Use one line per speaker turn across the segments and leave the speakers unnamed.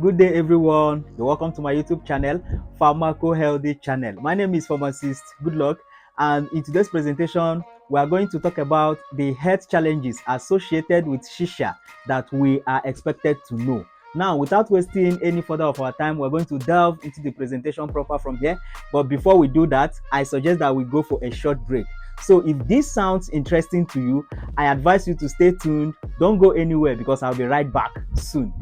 Good day, everyone. You're welcome to my YouTube channel, Pharmaco Healthy Channel. My name is Pharmacist Good Luck, and in today's presentation, we are going to talk about the health challenges associated with Shisha that we are expected to know. Now, without wasting any further of our time, we're going to delve into the presentation proper from here. But before we do that, I suggest that we go for a short break. So if this sounds interesting to you, I advise you to stay tuned. Don't go anywhere because I'll be right back soon.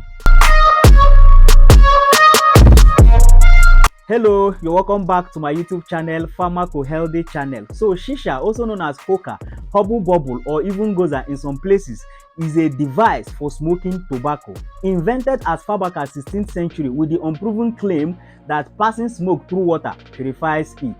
Hello, you're welcome back to my YouTube channel, Pharmaco Healthy Channel. So Shisha, also known as hookah, hubble bubble, or even goza in some places, is a device for smoking tobacco. Invented as far back as 16th century with the unproven claim that passing smoke through water purifies it.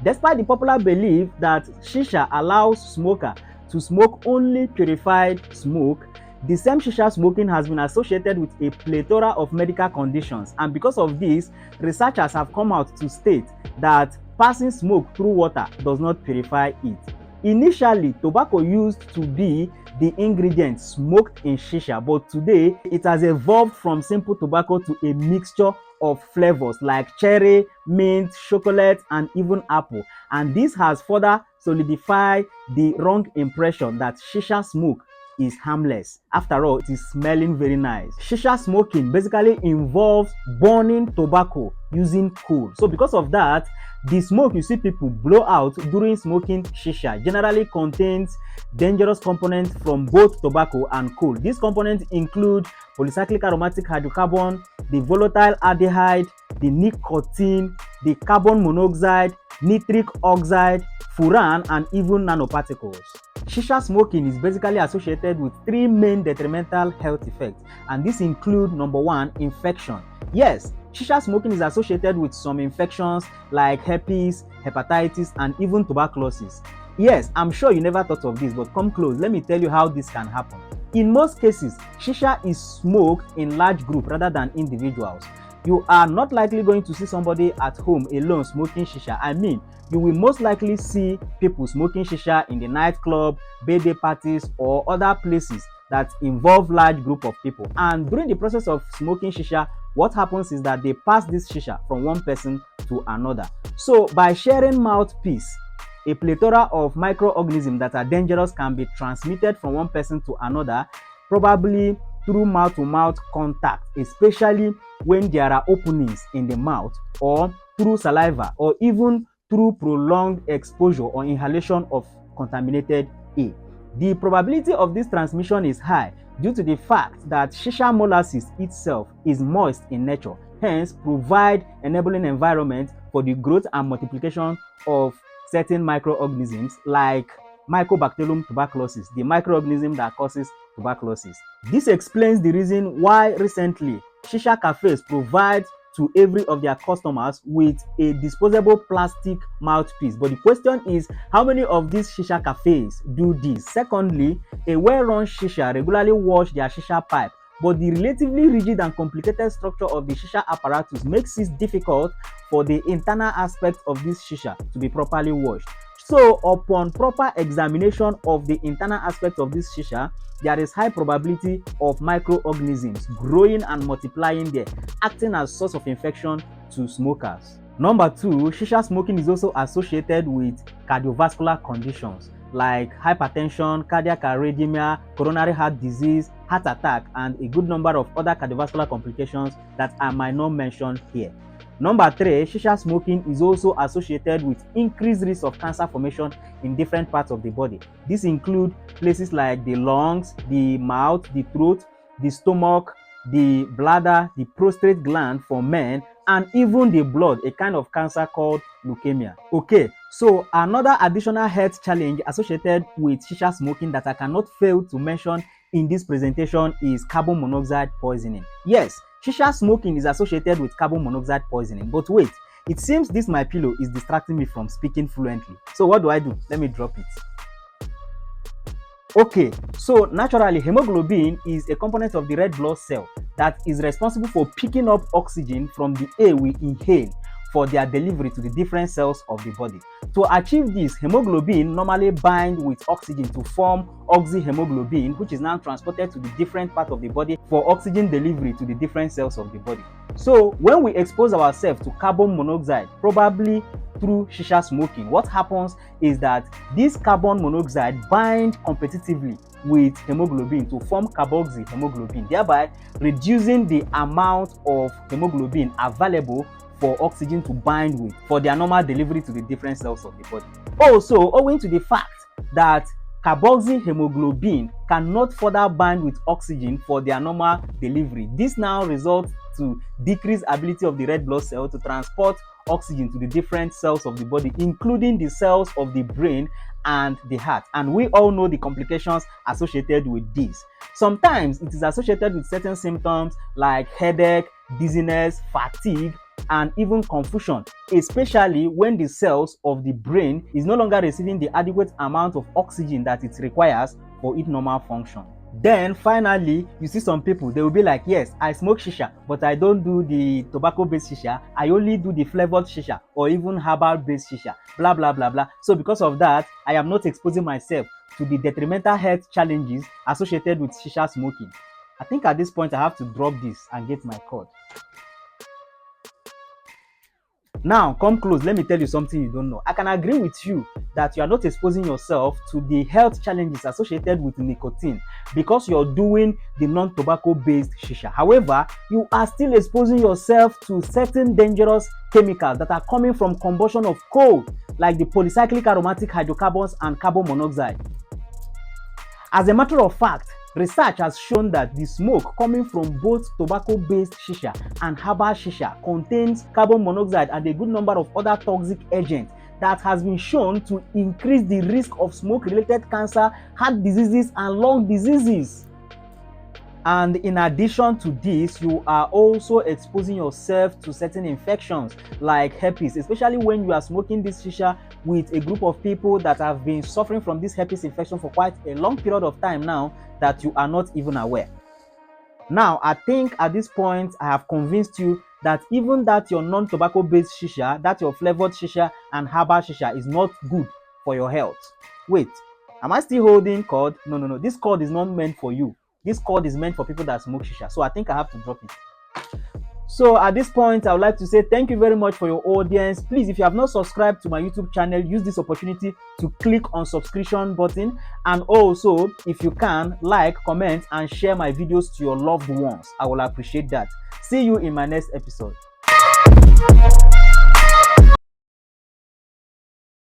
Despite the popular belief that Shisha allows smoker to smoke only purified smoke, the same Shisha smoking has been associated with a plethora of medical conditions, and because of this, researchers have come out to state that passing smoke through water does not purify it. Initially, tobacco used to be the ingredient smoked in Shisha, but today it has evolved from simple tobacco to a mixture of flavors like cherry, mint, chocolate, and even apple. And this has further solidified the wrong impression that Shisha smoke is harmless. After all, it is smelling very nice. Shisha smoking basically involves burning tobacco using coal. So because of that, the smoke you see people blow out during smoking Shisha generally contains dangerous components from both tobacco and coal. These components include polycyclic aromatic hydrocarbon, the volatile aldehyde, the nicotine, the carbon monoxide, nitric oxide, furan, and even nanoparticles. Shisha smoking is basically associated with three main detrimental health effects, and these include number one, infection. Yes, Shisha smoking is associated with some infections like herpes, hepatitis, and even tuberculosis. Yes, I'm sure you never thought of this, but come close, let me tell you how this can happen. In most cases, Shisha is smoked in large groups rather than individuals. You are not likely going to see somebody at home alone smoking Shisha. I mean, you will most likely see people smoking Shisha in the nightclub, birthday parties, or other places that involve large group of people. And during the process of smoking Shisha, what happens is that they pass this Shisha from one person to another. So by sharing mouthpiece, a plethora of microorganisms that are dangerous can be transmitted from one person to another, probably through mouth-to-mouth contact, especially when there are openings in the mouth, or through saliva, or even through prolonged exposure or inhalation of contaminated air. The probability of this transmission is high due to the fact that Shisha molasses itself is moist in nature, hence provide enabling environment for the growth and multiplication of certain microorganisms like Mycobacterium tuberculosis, the microorganism that causes tuberculosis. This explains the reason why recently Shisha cafes provide to every of their customers with a disposable plastic mouthpiece. But the question is, how many of these Shisha cafes do this? Secondly, a well-run Shisha regularly wash their Shisha pipe, but the relatively rigid and complicated structure of the Shisha apparatus makes it difficult for the internal aspect of this Shisha to be properly washed. So upon proper examination of the internal aspect of this Shisha, there is high probability of microorganisms growing and multiplying there, acting as source of infection to smokers. Number two, Shisha smoking is also associated with cardiovascular conditions like hypertension, cardiac arrhythmia, coronary heart disease, heart attack, and a good number of other cardiovascular complications that I might not mention here. Number three, Shisha smoking is also associated with increased risk of cancer formation in different parts of the body. This includes places like the lungs, the mouth, the throat, the stomach, the bladder, the prostate gland for men, and even the blood, a kind of cancer called leukemia. Okay, so another additional health challenge associated with Shisha smoking that I cannot fail to mention in this presentation is carbon monoxide poisoning. Yes, Shisha smoking is associated with carbon monoxide poisoning, but wait, it seems this my pillow is distracting me from speaking fluently. So what do? Let me drop it. Okay, so naturally, hemoglobin is a component of the red blood cell that is responsible for picking up oxygen from the air we inhale. for their delivery to the different cells of the body. To achieve this, hemoglobin normally binds with oxygen to form oxyhemoglobin, which is now transported to the different part of the body for oxygen delivery to the different cells of the body. So when we expose ourselves to carbon monoxide, probably through shisha smoking, what happens is that this carbon monoxide binds competitively with hemoglobin to form carboxyhemoglobin, thereby reducing the amount of hemoglobin available for oxygen to bind with for their normal delivery to the different cells of the body. Also, owing to the fact that carboxyhemoglobin cannot further bind with oxygen for their normal delivery, this now results to decreased ability of the red blood cell to transport oxygen to the different cells of the body, including the cells of the brain and the heart. And we all know the complications associated with this. Sometimes it is associated with certain symptoms like headache, dizziness, fatigue, and even confusion, especially when the cells of the brain is no longer receiving the adequate amount of oxygen that it requires for its normal function. Then finally, you see some people, they will be like, yes, I smoke shisha, but I don't do the tobacco-based shisha. I only do the flavored shisha or even herbal-based shisha, blah, blah, blah, blah. So because of that, I am not exposing myself to the detrimental health challenges associated with shisha smoking. I think at this point, I have to drop this and get my cord. Now, come close. Let me tell you something you don't know. I can agree with you that you are not exposing yourself to the health challenges associated with nicotine because you're doing the non-tobacco based shisha. However, you are still exposing yourself to certain dangerous chemicals that are coming from combustion of coal, like the polycyclic aromatic hydrocarbons and carbon monoxide. As a matter of fact, research has shown that the smoke coming from both tobacco-based shisha and herbal shisha contains carbon monoxide and a good number of other toxic agents that has been shown to increase the risk of smoke-related cancer, heart diseases, and lung diseases. And in addition to this, you are also exposing yourself to certain infections like herpes, especially when you are smoking this shisha with a group of people that have been suffering from this herpes infection for quite a long period of time now that you are not even aware. Now, I think at this point, I have convinced you that even that your non-tobacco based shisha, that your flavored shisha and herbal shisha is not good for your health. Wait, am I still holding cord? No. This cord is not meant for you. This cord is meant for people that smoke shisha. So I think I have to drop it. So at this point, I would like to say thank you very much for your audience. Please, if you have not subscribed to my YouTube channel, use this opportunity to click on subscription button. And also, if you can, like, comment, and share my videos to your loved ones. I will appreciate that. See you in my next episode.